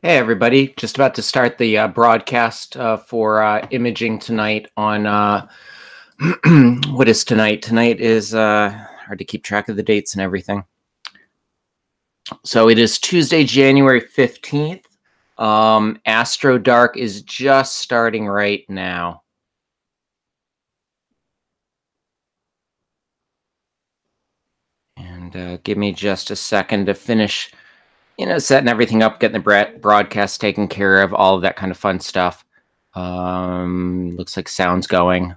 Hey everybody, just about to start the broadcast for imaging tonight on what is tonight? Tonight is hard to keep track of the dates and everything. So it is Tuesday, January 15th. Astro Dark is just starting right now. And give me just a second to finish, setting everything up, getting the broadcast taken care of, all of that kind of fun stuff. Looks like sound's going.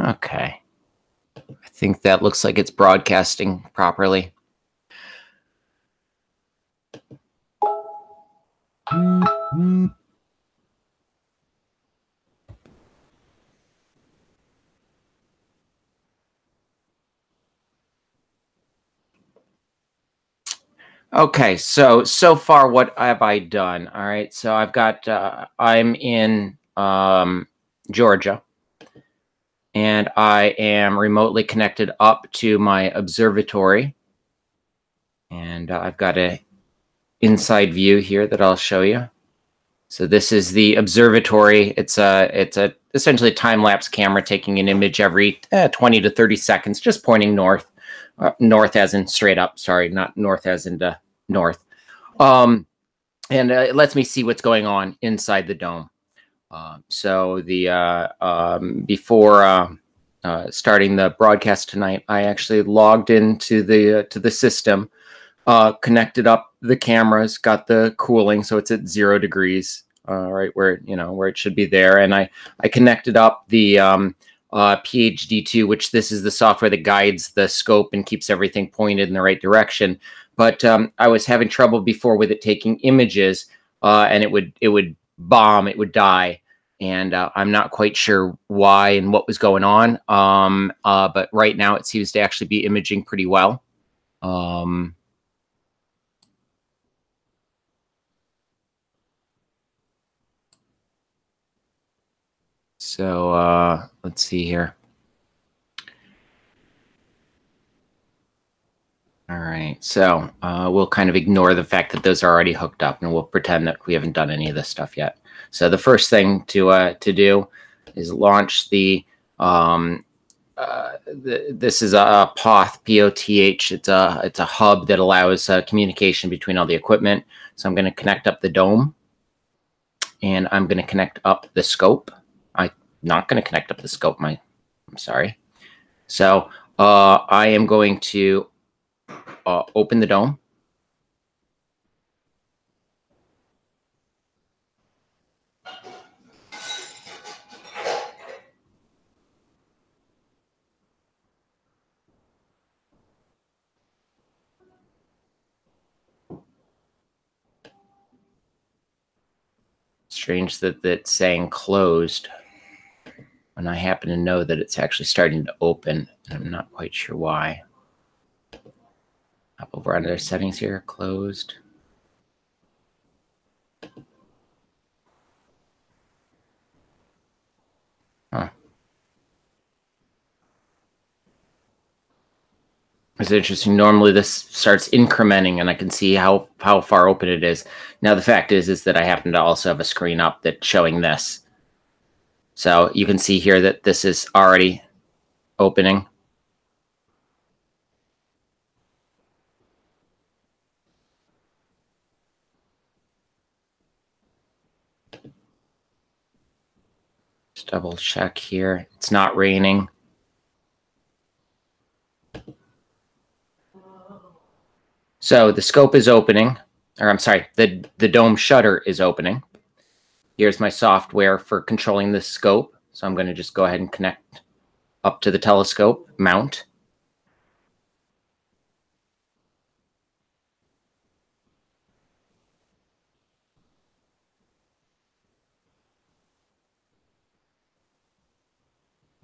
Okay. I think that looks like it's broadcasting properly. Okay, so far, what have I done? All right, so I've got, I'm in Georgia, and I am remotely connected up to my observatory, and I've got a inside view here that I'll show you. So this is the observatory. It's a essentially time-lapse camera taking an image every 20 to 30 seconds, just pointing north. North as in straight up, sorry, not north as in north. And it lets me see what's going on inside the dome. So before starting the broadcast tonight, I actually logged into the system, connected up the cameras, got the cooling, so it's at 0 degrees, right where where it should be there, and I connected up the PhD2, which this is the software that guides the scope and keeps everything pointed in the right direction. But I was having trouble before with it taking images, and it would bomb, it would die, and I'm not quite sure why and what was going on. But right now it seems to actually be imaging pretty well. So let's see here. All right, so we'll kind of ignore the fact that those are already hooked up, and we'll pretend that we haven't done any of this stuff yet. So the first thing to do is launch the this is a POTH, P-O-T-H. It's a hub that allows communication between all the equipment. So I'm going to connect up the dome, and I'm going to connect up the scope. I'm not going to connect up the scope. I'm sorry. So I am going to open the dome. Strange that that's saying closed when I happen to know that it's actually starting to open, and I'm not quite sure why. Up over under settings here, closed. Huh. It's interesting. Normally this starts incrementing and I can see how far open it is. Now the fact is that I happen to also have a screen up that's showing this. So you can see here that this is already opening. Just double check here. It's not raining. So the scope is opening, or I'm sorry, the dome shutter is opening. Here's my software for controlling the scope. So I'm going to just go ahead and connect up to the telescope mount.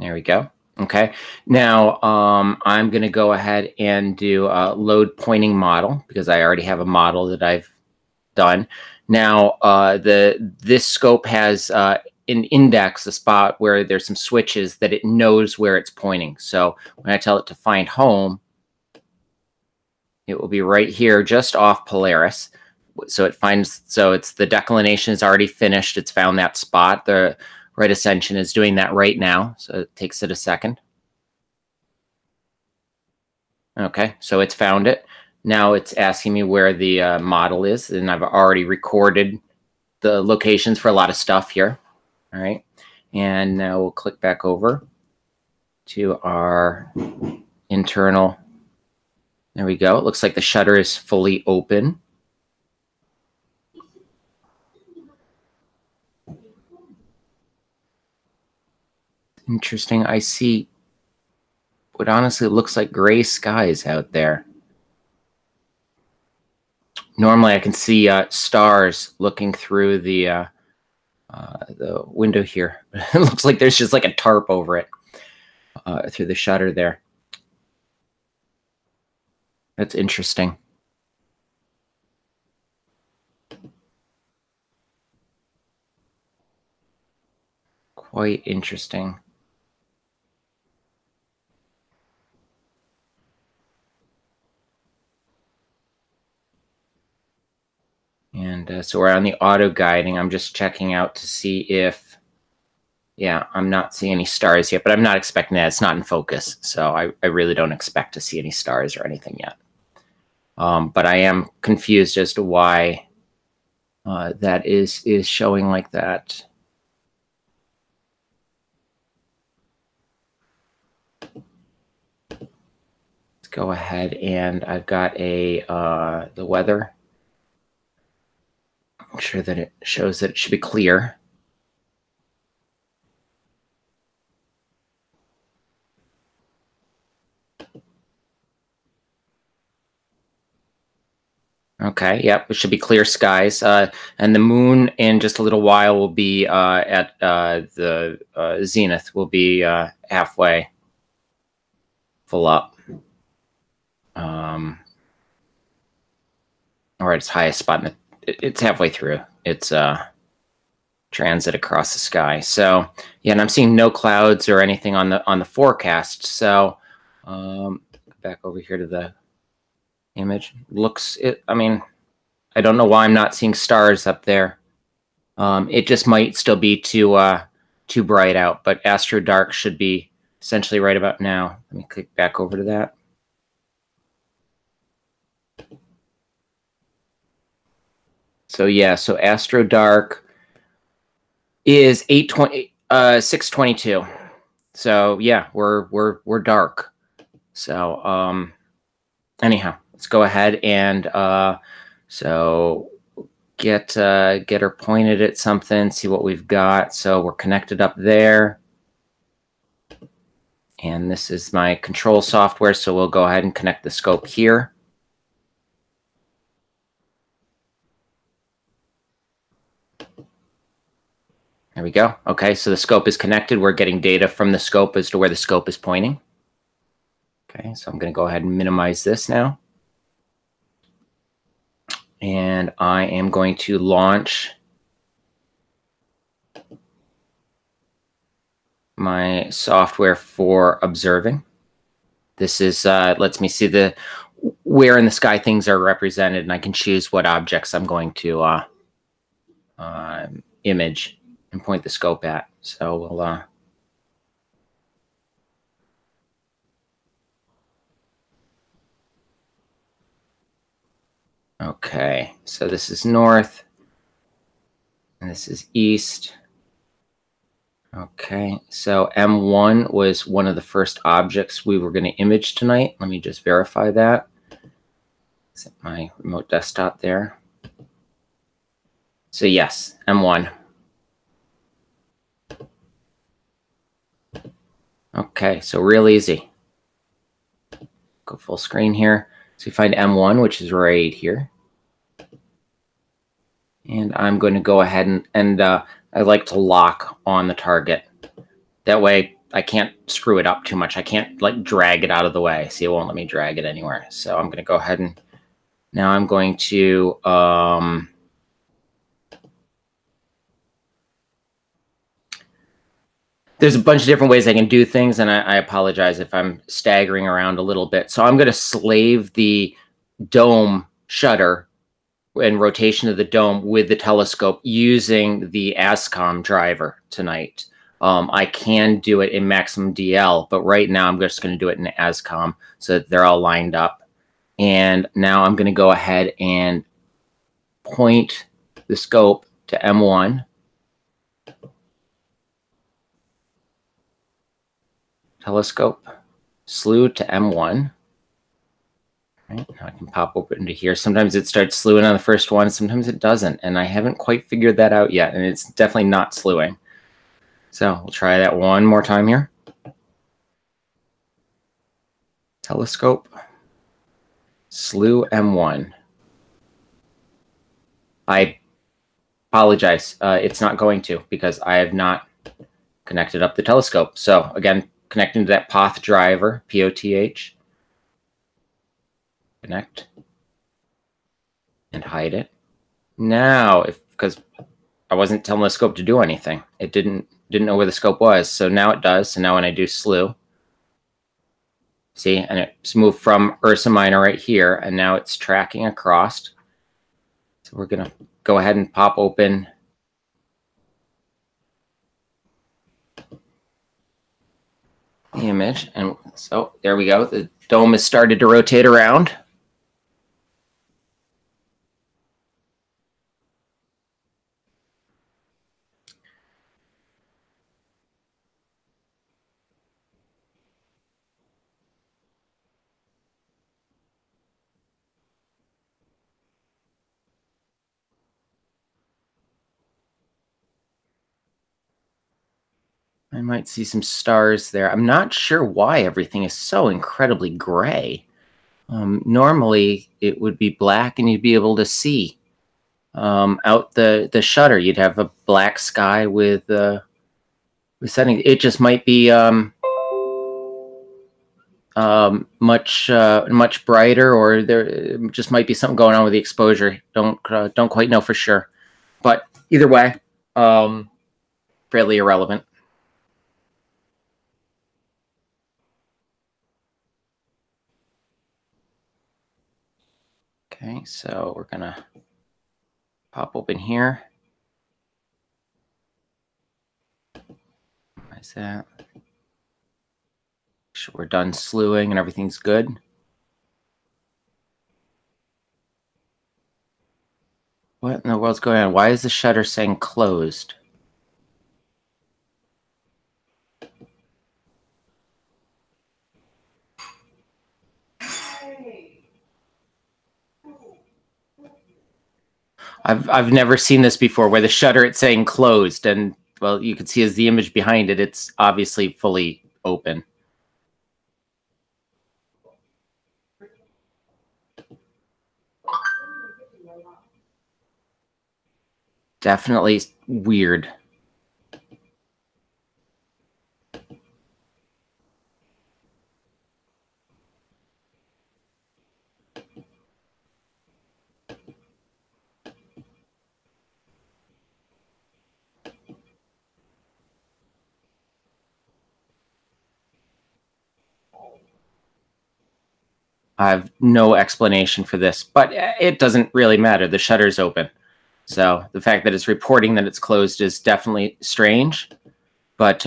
There we go. Okay. Now I'm going to go ahead and do a load pointing model because I already have a model that I've done. Now this scope has an index, a spot where there's some switches that it knows where it's pointing. So when I tell it to find home, it will be right here, just off Polaris. So it finds, so it's the declination is already finished. It's found that spot. The right ascension is doing that right now. So it takes it a second. Okay, so it's found it. Now it's asking me where the model is, and I've already recorded the locations for a lot of stuff here. All right, and now we'll click back over to our internal. There we go. It looks like the shutter is fully open. Interesting. I see what honestly looks like gray skies out there. Normally I can see stars looking through the window here. It looks like there's just like a tarp over it through the shutter there. That's interesting. Quite interesting. And so we're on the auto guiding. I'm just checking out to see if, yeah, I'm not seeing any stars yet, but I'm not expecting that. It's not in focus. So I really don't expect to see any stars or anything yet. But I am confused as to why that is showing like that. Let's go ahead, and I've got the weather. Make sure that it shows that it should be clear. Okay, yep, it should be clear skies. And the moon in just a little while will be at the zenith, will be halfway full up. Or at its highest spot. It's halfway through. It's transit across the sky. So yeah, and I'm seeing no clouds or anything on the forecast. So back over here to the image. Looks it. I mean, I don't know why I'm not seeing stars up there. It just might still be too bright out. But Astro Dark should be essentially right about now. Let me click back over to that. So yeah, so Astro Dark is 6:22. So yeah, we're dark. So anyhow, let's go ahead and so get her pointed at something, see what we've got. So we're connected up there. And this is my control software, so we'll go ahead and connect the scope here. There we go. Okay, so the scope is connected. We're getting data from the scope as to where the scope is pointing. Okay, so I'm going to go ahead and minimize this now. And I am going to launch my software for observing. This is lets me see where in the sky things are represented, and I can choose what objects I'm going to image and point the scope at. So we'll okay, so this is north and this is east. Okay, so M1 was one of the first objects we were going to image tonight. Let me just verify that. Is it my remote desktop there? So yes, M1. Okay, so real easy. Go full screen here. So you find M1, which is right here. And I'm going to go ahead and I like to lock on the target. That way I can't screw it up too much. I can't like drag it out of the way. See, it won't let me drag it anywhere. So I'm going to go ahead and now I'm going to there's a bunch of different ways I can do things, and I apologize if I'm staggering around a little bit. So I'm going to slave the dome shutter and rotation of the dome with the telescope using the ASCOM driver tonight. I can do it in maximum DL, but right now I'm just going to do it in ASCOM so that they're all lined up. And now I'm going to go ahead and point the scope to M1. Telescope, slew to M1. Right, now I can pop open into here. Sometimes it starts slewing on the first one, sometimes it doesn't, and I haven't quite figured that out yet, and it's definitely not slewing. So we'll try that one more time here. Telescope, slew M1. I apologize. It's not going to because I have not connected up the telescope. So again, connecting to that POTH driver, P-O-T-H. Connect and hide it. Now, because I wasn't telling the scope to do anything, it didn't know where the scope was. So now it does. So now when I do slew, see, and it's moved from Ursa Minor right here, and now it's tracking across. So we're gonna go ahead and pop open the image, and so there we go. The dome has started to rotate around. I might see some stars there. I'm not sure why everything is so incredibly gray. Normally, it would be black and you'd be able to see out the shutter. You'd have a black sky with setting. It just might be much brighter, or there just might be something going on with the exposure. Don't quite know for sure, but either way, fairly irrelevant. Okay, so we're gonna pop open here. Why is that? Make sure we're done slewing and everything's good. What in the world's going on? Why is the shutter saying closed? I've never seen this before, where the shutter it's saying closed, and well, you can see as the image behind it, it's obviously fully open. Definitely weird. I have no explanation for this, but it doesn't really matter. The shutter's open. So the fact that it's reporting that it's closed is definitely strange, but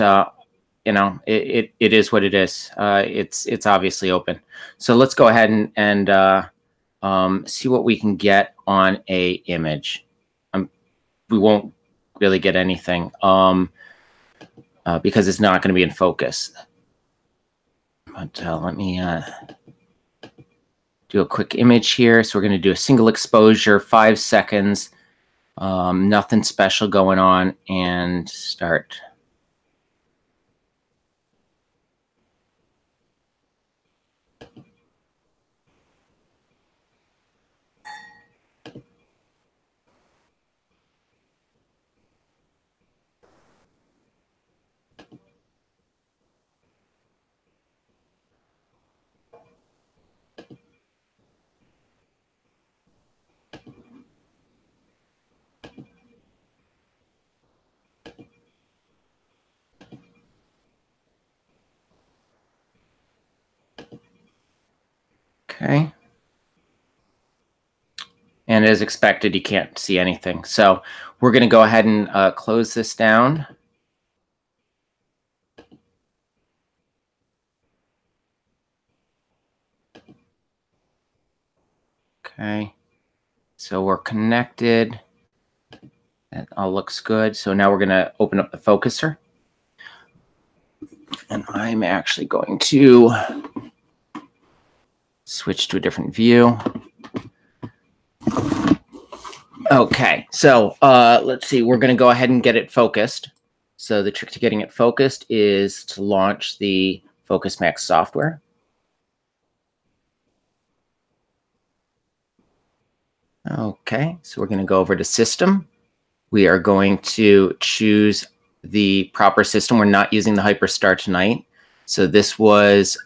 you know, it is what it is. It's obviously open. So let's go ahead and see what we can get on a image. We won't really get anything because it's not going to be in focus. But let me do a quick image here. So we're going to do a single exposure, 5 seconds. Nothing special going on, and start. Okay. And as expected, you can't see anything. So we're going to go ahead and close this down. Okay. So we're connected. That all looks good. So now we're going to open up the focuser. And I'm actually going to switch to a different view. Okay, so let's see. We're going to go ahead and get it focused. So the trick to getting it focused is to launch the Focus Max software. Okay, so we're going to go over to System. We are going to choose the proper system. We're not using the Hyperstar tonight. So this was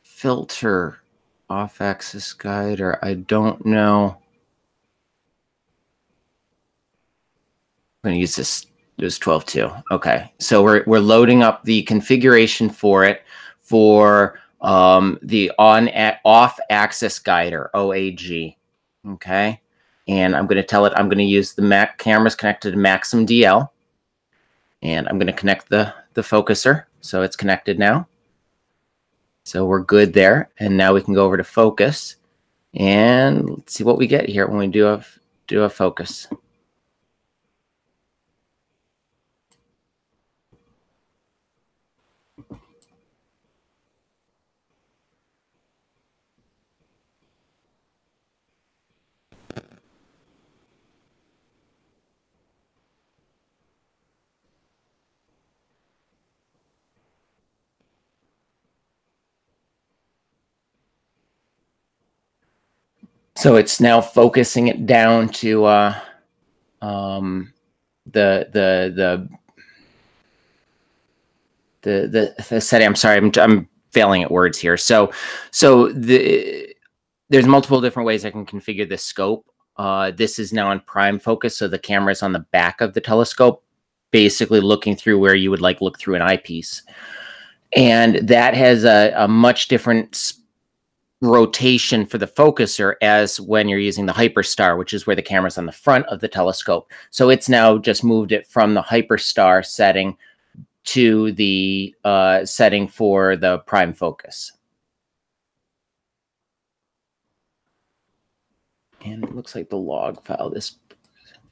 filter off-axis guide, or I don't know. I'm going to use this. It was 12.2. Okay, so we're loading up the configuration for it for the off-axis guider, OAG. Okay, and I'm going to tell it I'm going to use the Mac cameras connected to Maxim DL, and I'm going to connect the focuser. So it's connected now. So we're good there, and now we can go over to focus, and let's see what we get here when we do a focus. So it's now focusing it down to the setting. I'm sorry, I'm failing at words here. So there's multiple different ways I can configure this scope. This is now in prime focus, so the camera is on the back of the telescope, basically looking through where you would look through an eyepiece, and that has a much different rotation for the focuser as when you're using the Hyperstar, which is where the camera's on the front of the telescope. So it's now just moved it from the Hyperstar setting to the setting for the prime focus. And it looks like the log file, here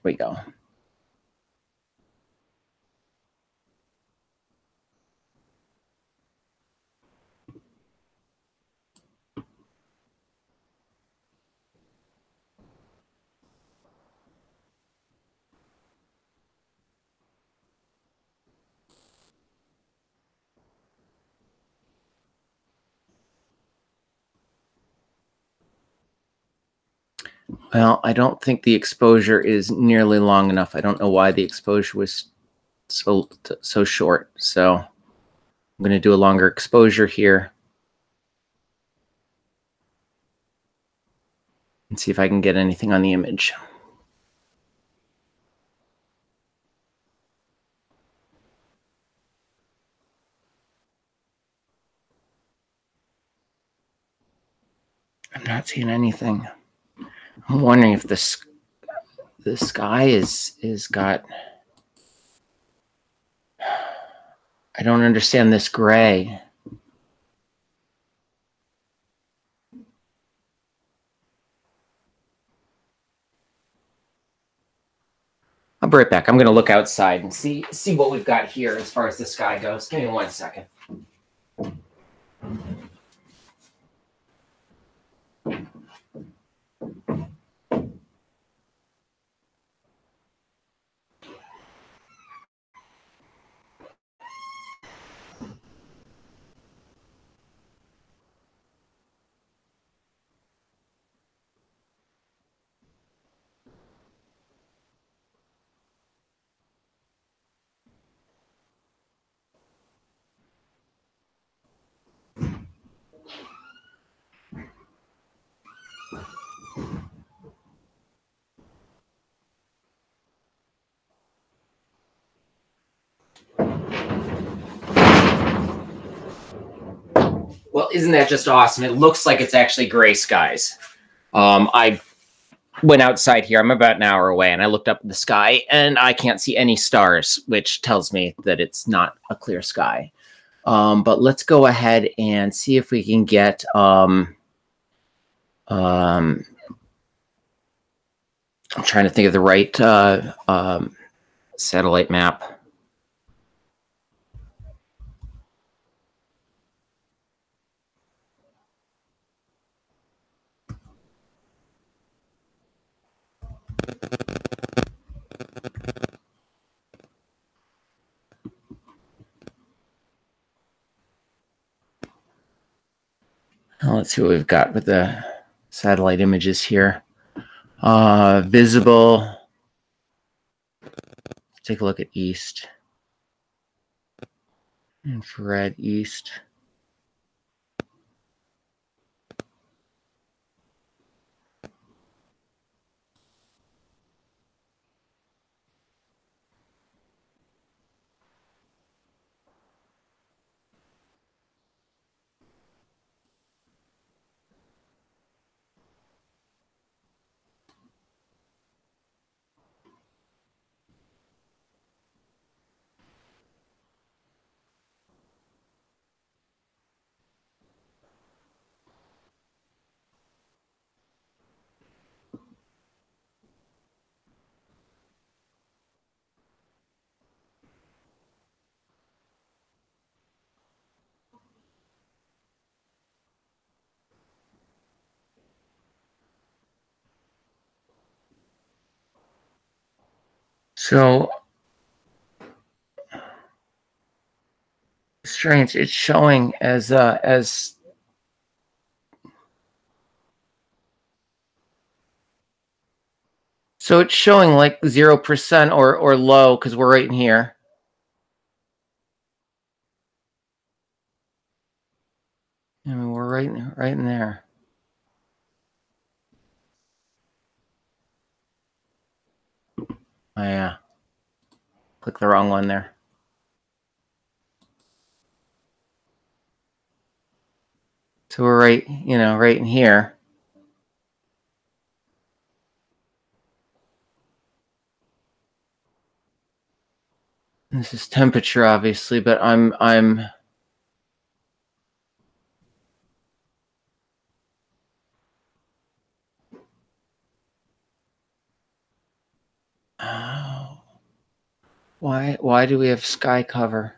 we go. Well, I don't think the exposure is nearly long enough. I don't know why the exposure was so short. So I'm going to do a longer exposure here and see if I can get anything on the image. I'm not seeing anything. I'm wondering if the sky is got. I don't understand this gray. I'll be right back. I'm going to look outside and see what we've got here as far as the sky goes. Give me 1 second. Well, isn't that just awesome? It looks like it's actually gray skies. I went outside here. I'm about an hour away, and I looked up at the sky, and I can't see any stars, which tells me that it's not a clear sky. But let's go ahead and see if we can get I'm trying to think of the right satellite map. Let's see what we've got with the satellite images here. Visible. Take a look at east. Infrared east. So strange. It's showing as so it's showing like 0% or low because we're right in here. I mean, we're right in there. Oh yeah, click the wrong one there. So we're right, right in here. This is temperature, obviously, but I'm oh, why do we have sky cover?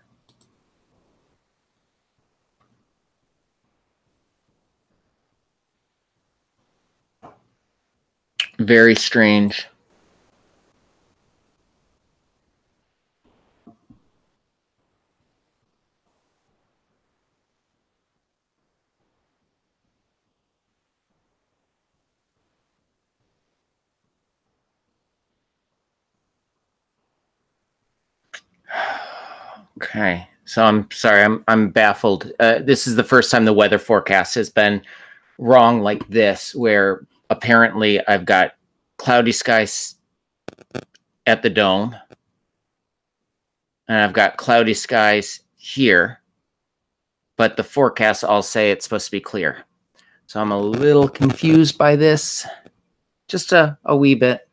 Very strange. Okay, so I'm sorry, I'm baffled. This is the first time the weather forecast has been wrong like this, where apparently I've got cloudy skies at the dome, and I've got cloudy skies here, but the forecasts all say it's supposed to be clear. So I'm a little confused by this, just a wee bit.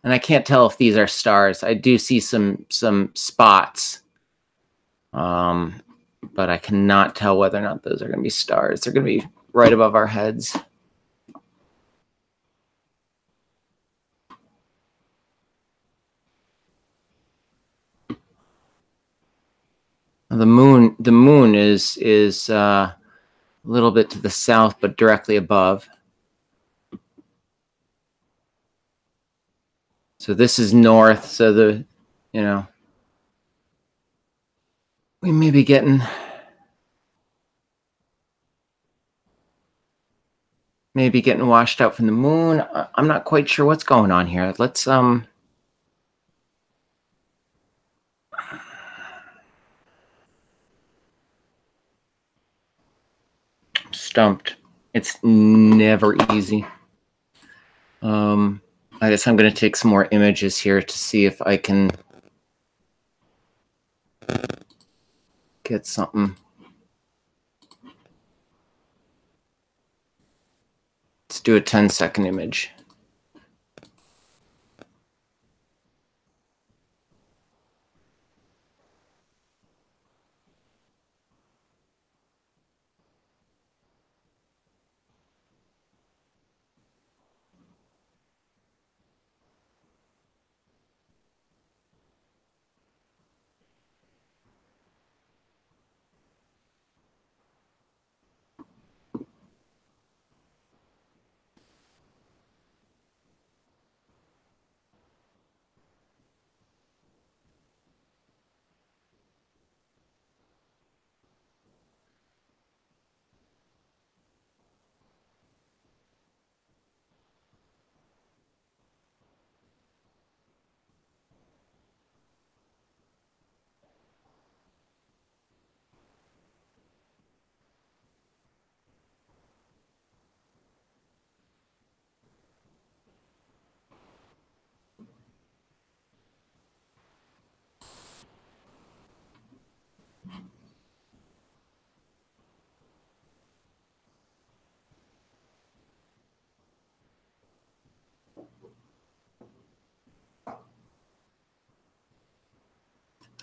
And I can't tell if these are stars. I do see some spots, but I cannot tell whether or not those are going to be stars. They're going to be right above our heads. The moon is a little bit to the south, but directly above. So this is north. So we may be getting washed out from the moon. I'm not quite sure what's going on here. Let's stumped. It's never easy. I guess I'm going to take some more images here to see if I can get something. Let's do a 10-second image.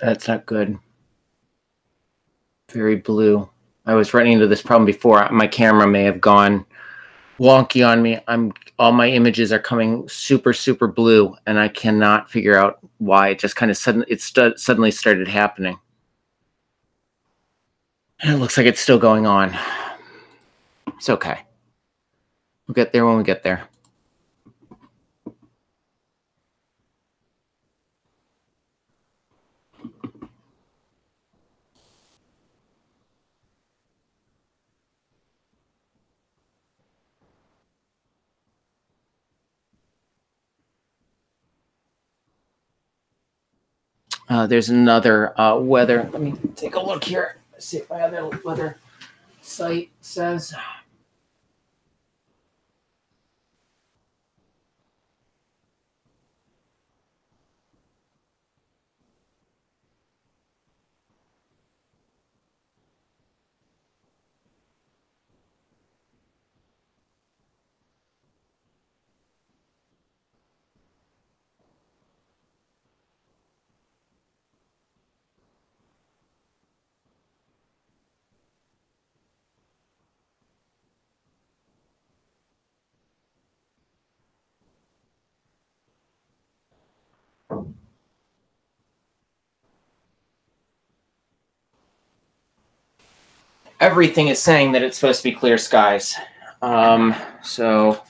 That's not good. Very blue. I was running into this problem before. My camera may have gone wonky on me. All my images are coming super, super blue, and I cannot figure out why. It just kind of suddenly started happening. And it looks like it's still going on. It's okay. We'll get there when we get there. There's another weather. Let me take a look here. See if my other weather site says. Everything is saying that it's supposed to be clear skies. So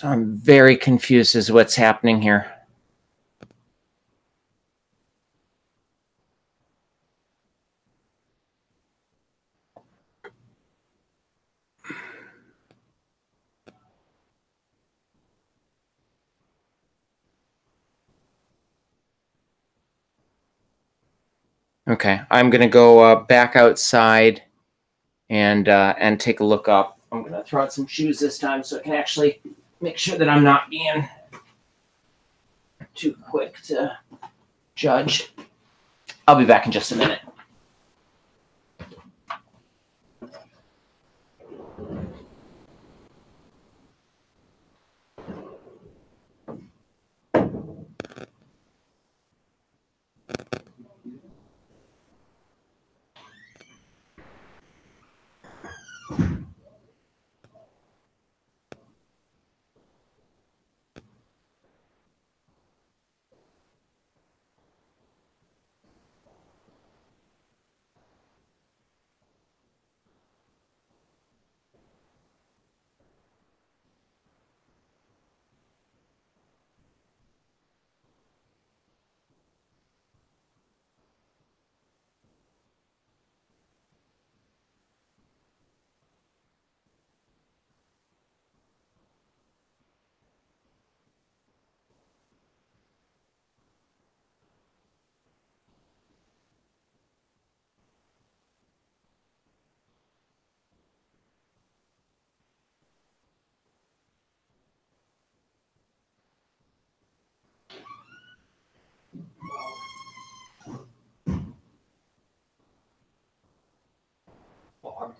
I'm very confused as to what's happening here. Okay, I'm gonna go back outside and take a look up. I'm gonna throw out some shoes this time so I can actually make sure that I'm not being too quick to judge. I'll be back in just a minute.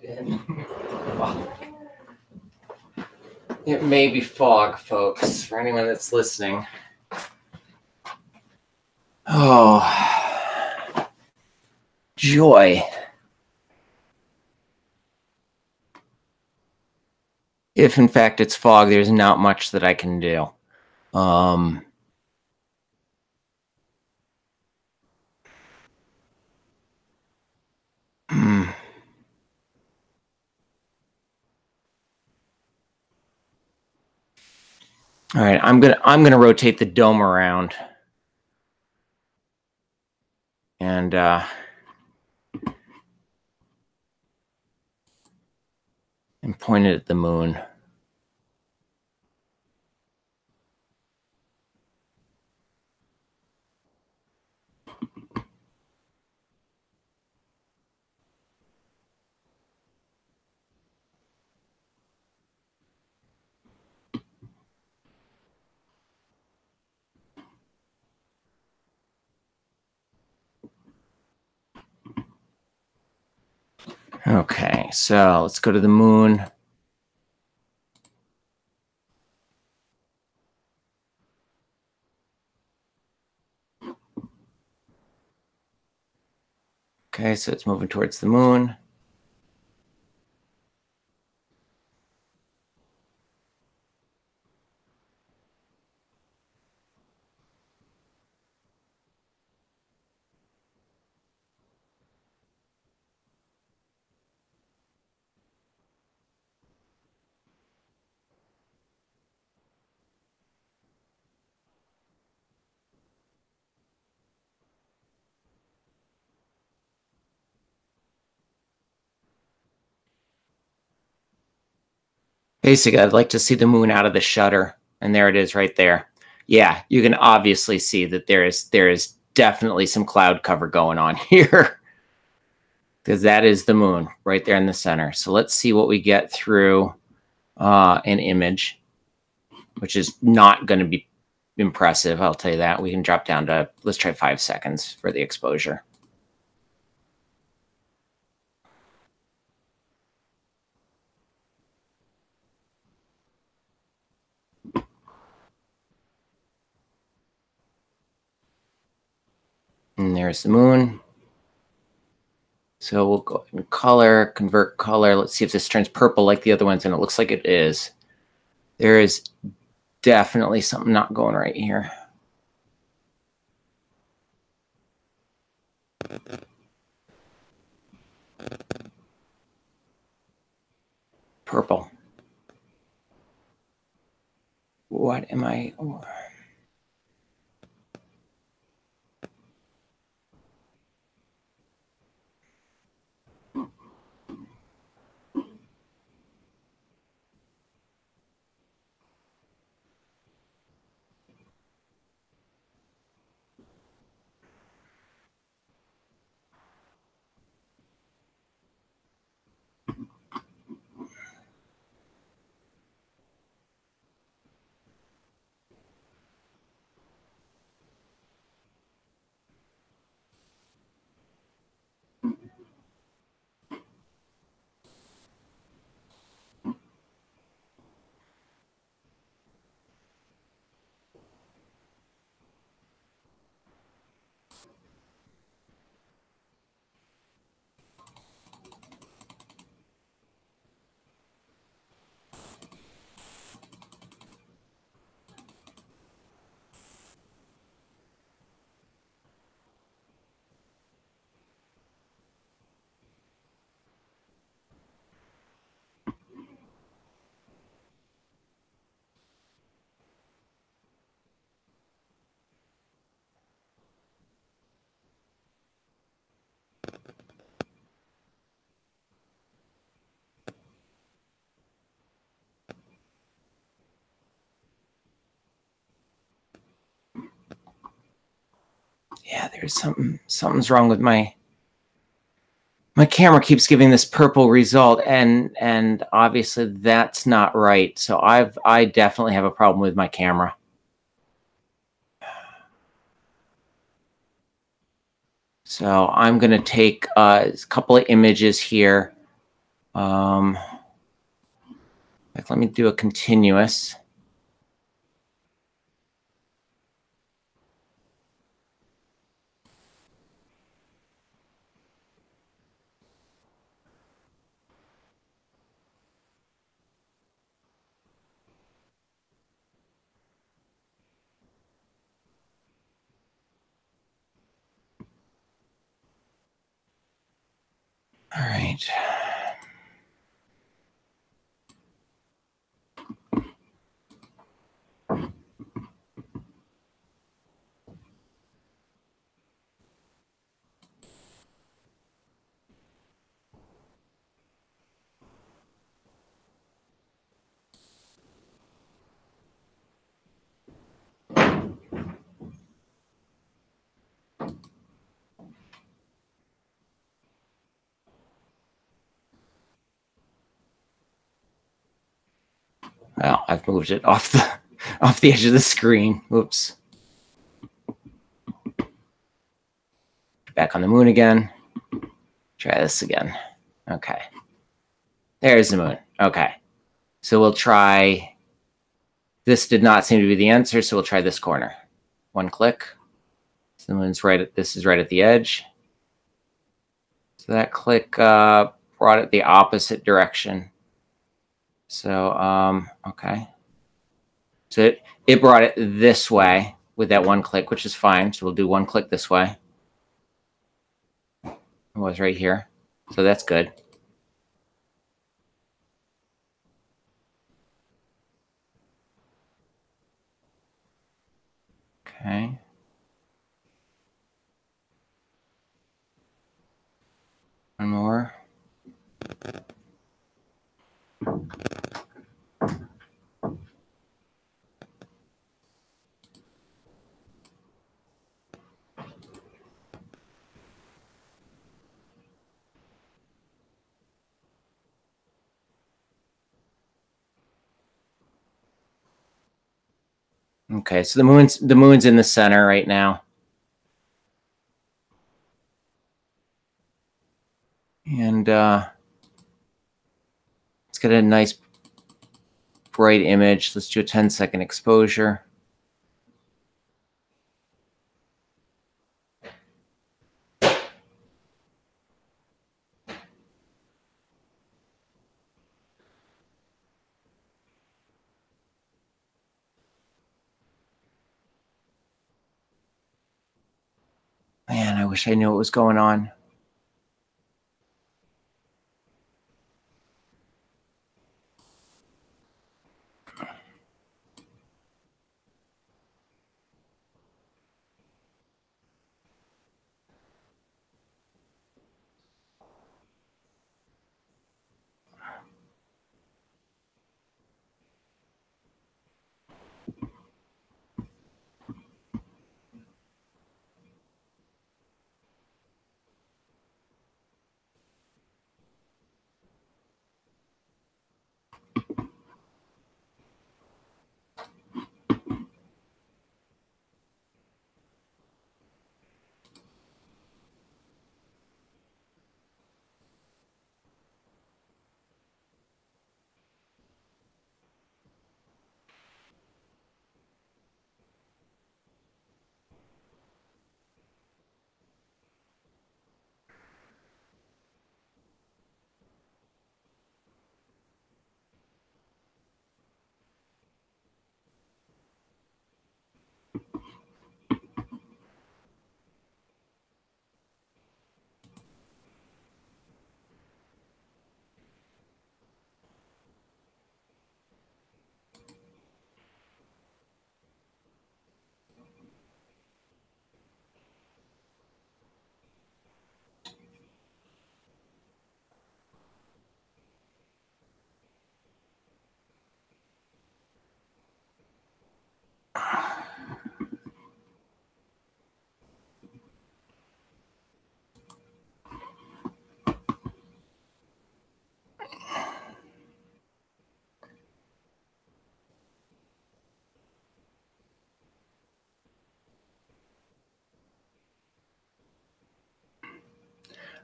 plugged in. It may be fog, folks, for anyone that's listening. Oh, joy. If in fact it's fog, there's not much that I can do. All right, I'm gonna rotate the dome around and point it at the moon. Okay, so let's go to the moon. Okay, so it's moving towards the moon. Basically, I'd like to see the moon out of the shutter, and there it is right there. Yeah, you can obviously see that there is definitely some cloud cover going on here, because that is the moon right there in the center. So let's see what we get through an image, which is not going to be impressive, I'll tell you that. We can drop down to, let's try 5 seconds for the exposure. And there's the moon. So we'll go in color, convert color. Let's see if this turns purple like the other ones, and it looks like it is. There is definitely something not going right here. Purple. What am I? Oh. Yeah, there's something's wrong with my camera. Keeps giving this purple result, and obviously that's not right. So I definitely have a problem with my camera. So I'm going to take a couple of images here. Let me do a continuous. All right. Well, I've moved it off the edge of the screen. Whoops. Back on the moon again. Try this again. Okay. There's the moon. Okay. So we'll try. This did not seem to be the answer, so we'll try this corner. One click. So the moon's right at, this is right at the edge. So that click brought it the opposite direction. So, okay. So it brought it this way with that one click, which is fine. So we'll do one click this way. It was right here. So that's good. Okay. One more. Okay, so the moon's in the center right now. And let's get a nice bright image. Let's do a 10-second exposure. Man, I wish I knew what was going on.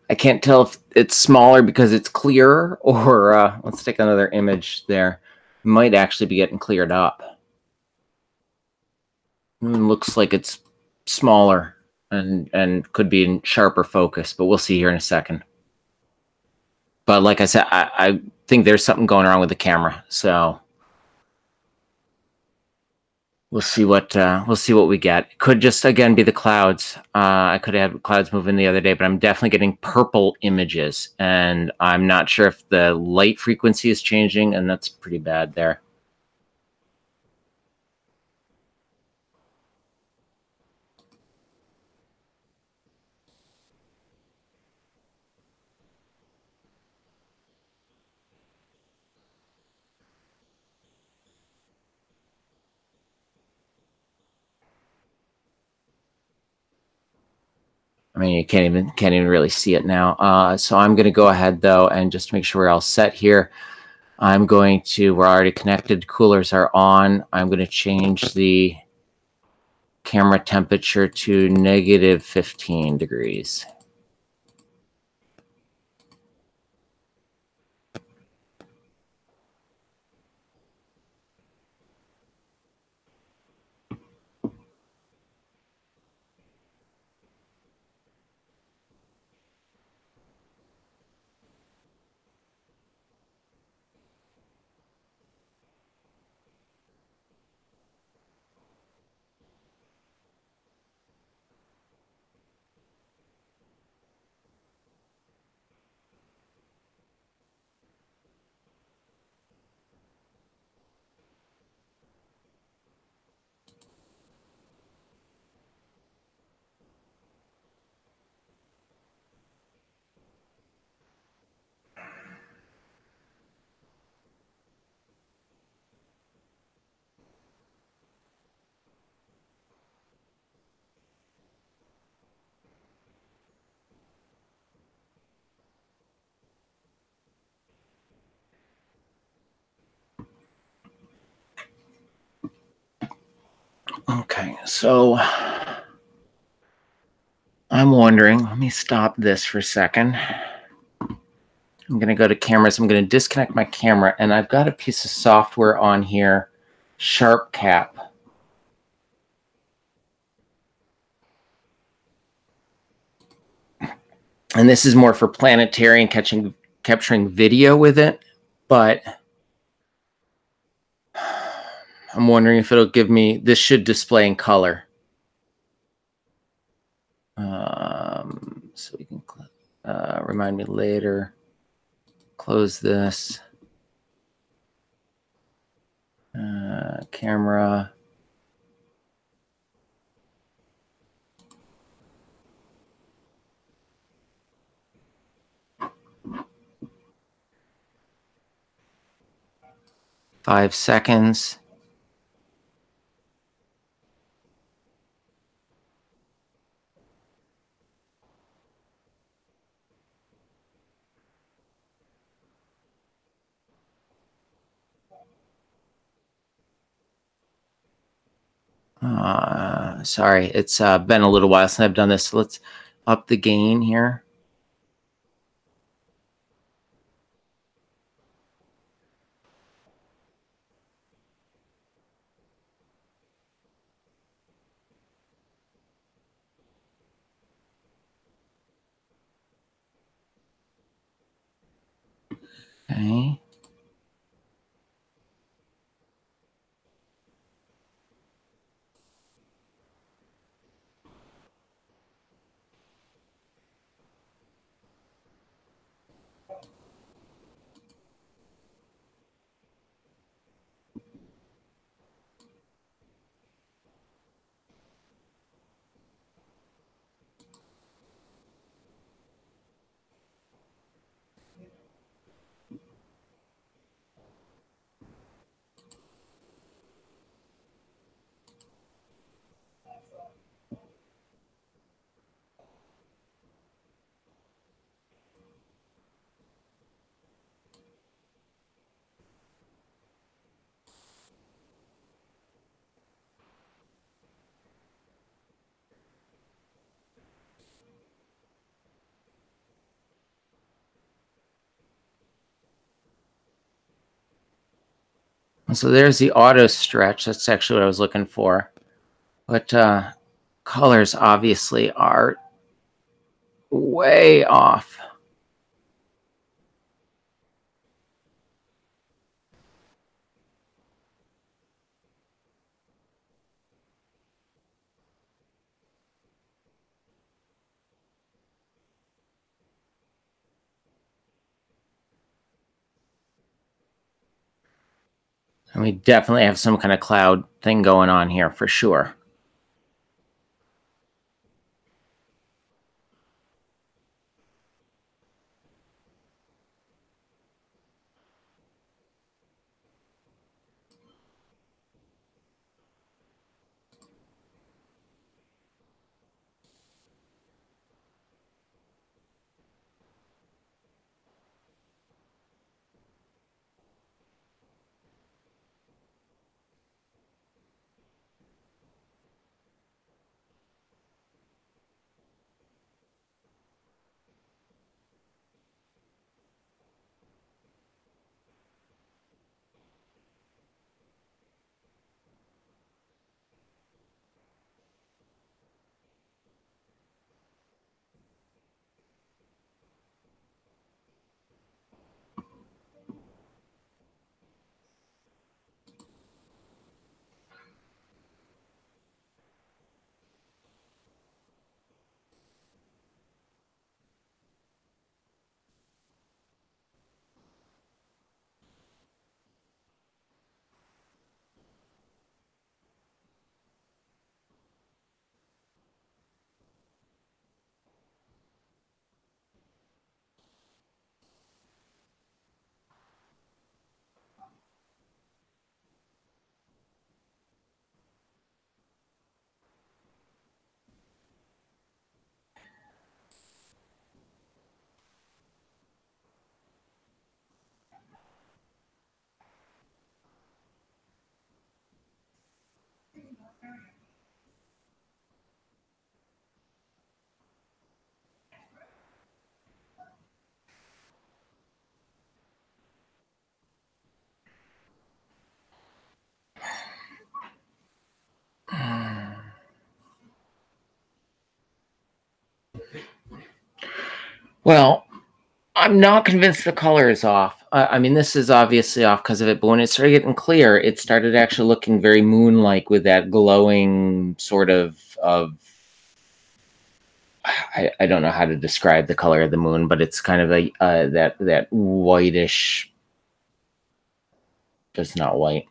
I can't tell if it's smaller because it's clearer, or let's take another image there. Might actually be getting cleared up. Looks like it's smaller and could be in sharper focus, but we'll see here in a second. But like I said, I think there's something going wrong with the camera, so we'll see what we get. It could just again be the clouds. I could have clouds moving the other day, but I'm definitely getting purple images, and I'm not sure if the light frequency is changing, and that's pretty bad there. I mean, you can't even really see it now. So I'm going to go ahead though, and just to make sure we're all set here, we're already connected. Coolers are on. I'm going to change the camera temperature to negative 15 degrees. Okay, so I'm wondering, let me stop this for a second. I'm going to go to cameras. I'm going to disconnect my camera, and I've got a piece of software on here, SharpCap. And this is more for planetary and capturing video with it, but I'm wondering if it'll give me, this should display in color. So we can remind me later. Close this. Camera. Five seconds. Sorry, it's been a little while since I've done this. So let's up the gain here. Okay. So there's the auto stretch. That's actually what I was looking for. But colors obviously are way off. And we definitely have some kind of cloud thing going on here for sure. Well, I'm not convinced the color is off. I mean, this is obviously off because of it, but when it started getting clear, it started actually looking very moon-like with that glowing sort of I don't know how to describe the color of the moon, but it's kind of a that whitish, just not white.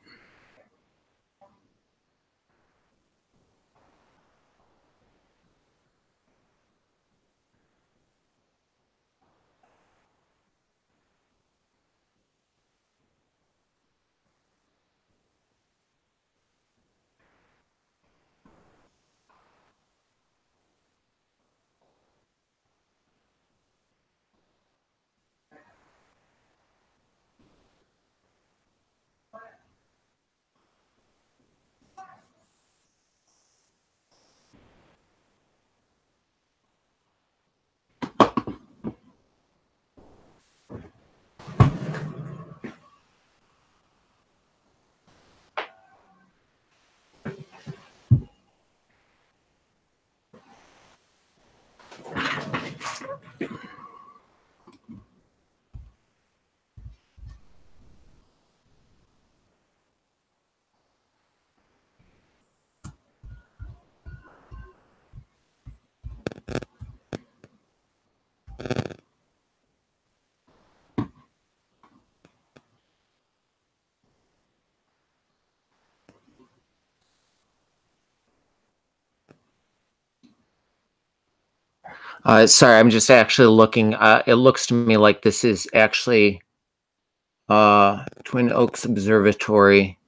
Sorry, I'm just actually looking. It looks to me like this is actually Twin Oaks Observatory.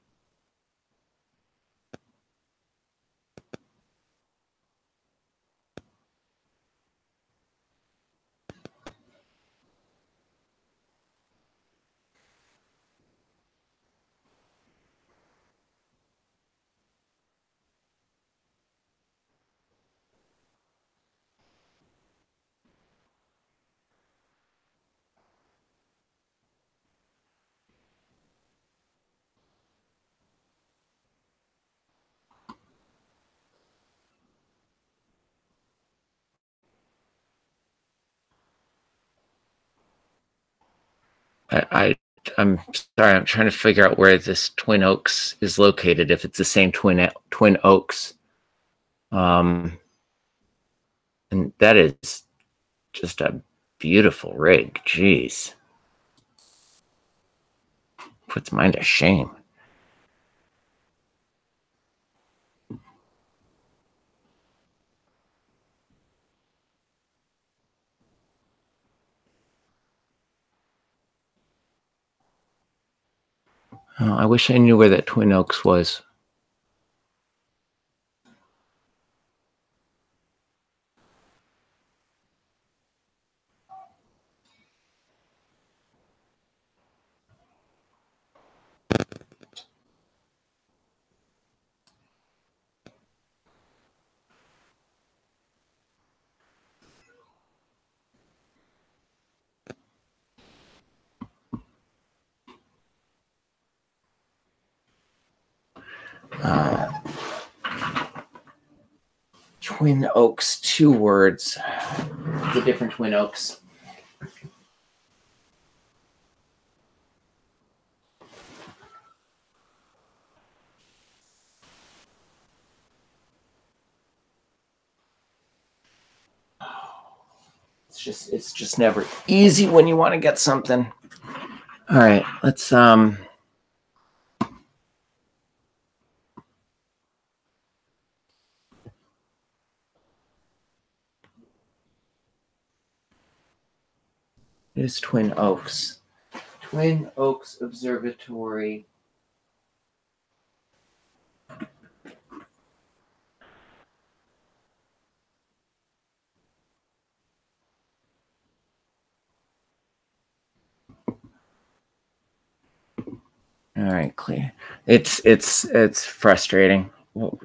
I'm sorry. I'm trying to figure out where this Twin Oaks is located. If it's the same Twin Oaks, and that is just a beautiful rig. Jeez, puts mine to shame. Oh, I wish I knew where that Twin Oaks was. Twin Oaks, 2 words. The different Twin Oaks. It's just never easy when you want to get something. All right, let's it is Twin Oaks. Twin Oaks Observatory. All right, clear. It's frustrating. Whoa.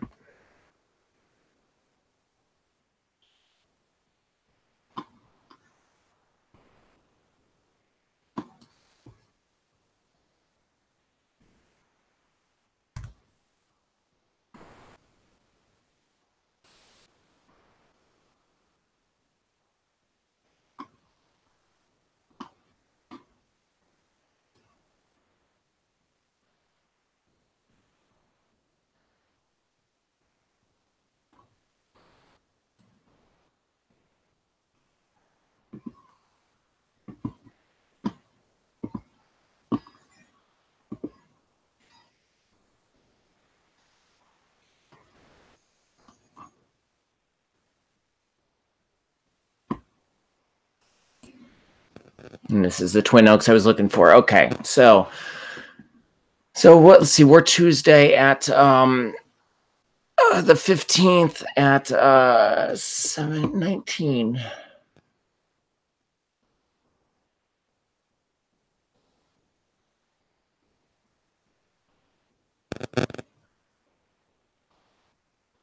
And this is the Twin Oaks I was looking for. Okay, so what? Let's see. We're Tuesday at the 15th at 7:19.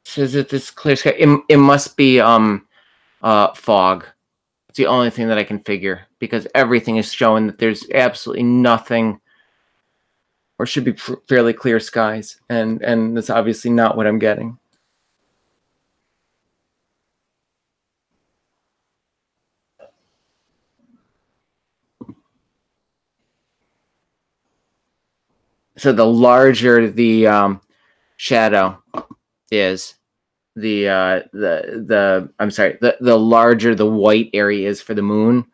Says that this clear sky. It must be fog. It's the only thing that I can figure because everything is showing that there's absolutely nothing, or should be fairly clear skies, and that's obviously not what I'm getting. So the larger the shadow is, I'm sorry, the larger the white area is for the moon,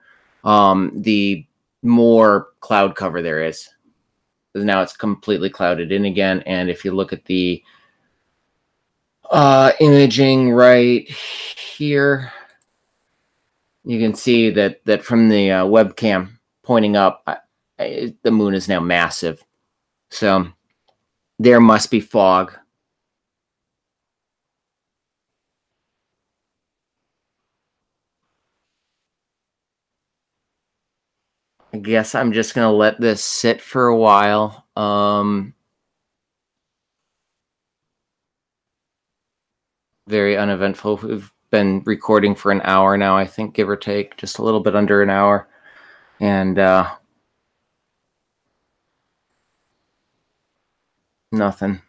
the more cloud cover there is. Now it's completely clouded in again, and if you look at the imaging right here, you can see that from the webcam pointing up, the moon is now massive. So there must be fog. I guess I'm just going to let this sit for a while. Very uneventful. We've been recording for an hour now, I think, give or take, just a little bit under an hour. And nothing.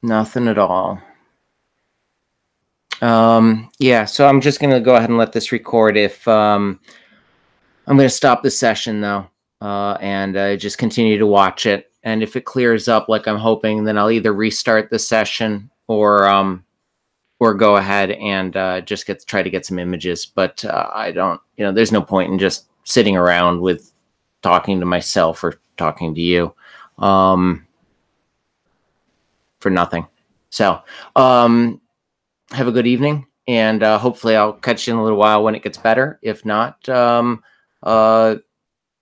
Nothing at all. Yeah, so I'm just going to go ahead and let this record. If I'm going to stop the session though, and just continue to watch it. And if it clears up like I'm hoping, then I'll either restart the session or go ahead and just try to get some images. But I don't, there's no point in just sitting around with talking to myself or talking to you for nothing. So have a good evening, and hopefully I'll catch you in a little while when it gets better. If not, the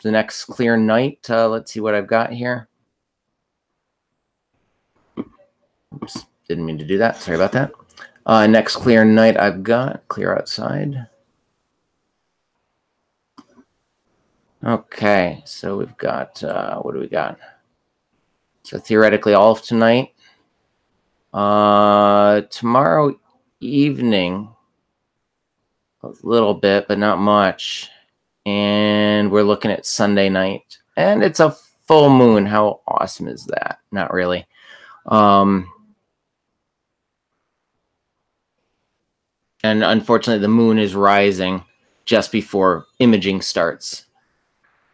next clear night, let's see what I've got here. Oops, didn't mean to do that. Sorry about that. Next clear night I've got clear outside. Okay, so we've got, what do we got? So theoretically all of tonight. Tomorrow evening, a little bit, but not much. And we're looking at Sunday night. And it's a full moon. How awesome is that? Not really. And unfortunately, the moon is rising just before imaging starts,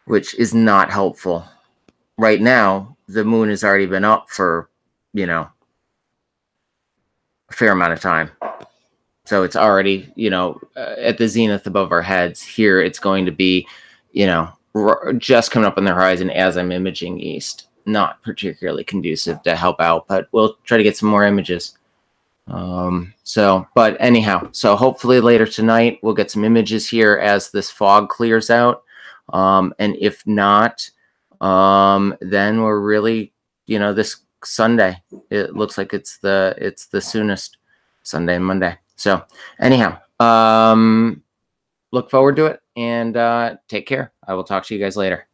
which is not helpful. Right now, the moon has already been up for, a fair amount of time. So it's already, at the zenith above our heads. Here, it's going to be, just coming up on the horizon as I'm imaging east. Not particularly conducive to help out, but we'll try to get some more images. But anyhow, so hopefully later tonight we'll get some images here as this fog clears out. And if not, then we're really, this Sunday, it looks like it's the soonest, Sunday and Monday. So anyhow, look forward to it, and take care. I will talk to you guys later.